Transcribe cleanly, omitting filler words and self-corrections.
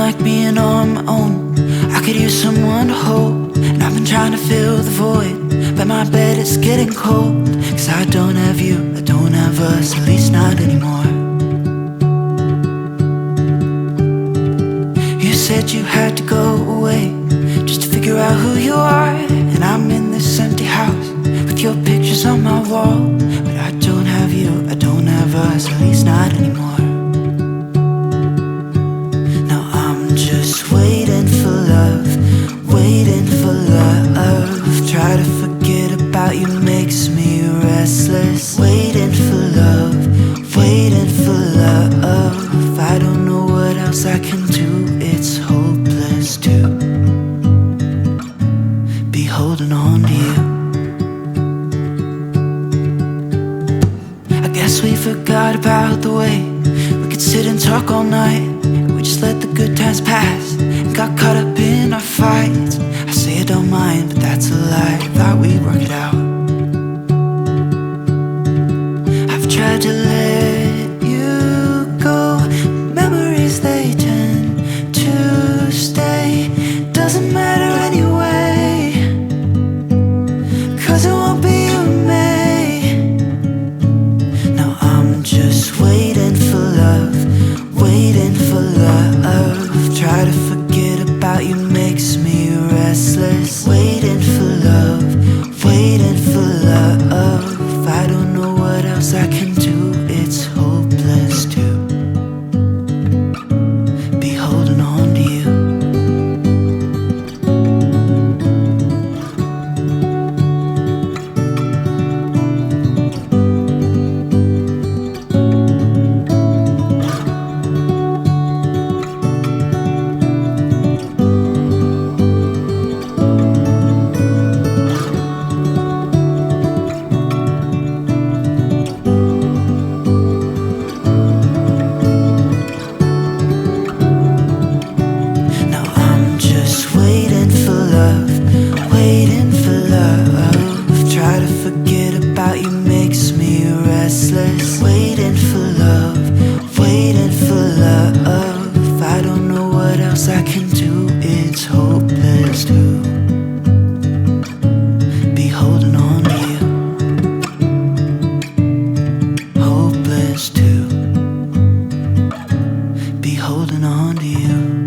like being on my own. I could use someone to hold, and I've been trying to fill the void, but my bed is getting cold. Cause I don't have you, I don't have us, at least not anymore. You said you had to go away just to figure out who you are, and I'm in this empty house with your pictures on my wall. But I don't have you, I don't have us, at least not anymore. Now I'm just waiting for love, waiting for love. Try to forget about you makes me restless. Waiting for love, waiting for love. I don't know what else I can do, it's hopeless to be holding on to you. I guess we forgot about the way we could sit and talk all night. We just let the good times pass and got caught up in our fights. I say I don't mind, but that's a lie, thought we'd work it out. I've tried to let you go, memories they tend to stay. Doesn't matter anyway, cause it won't be you and me. Now I'm just waiting for love, waiting for love. Try to forget about you makes me restless. Waiting for love, waiting for love. I don't know what else I can do, it's hopeless to be holding on to you. Waiting for love, try to forget about you makes me restless. Waiting for love, waiting for love. I don't know what else I can do, it's hopeless to be holding on to you. Hopeless to be holding on to you.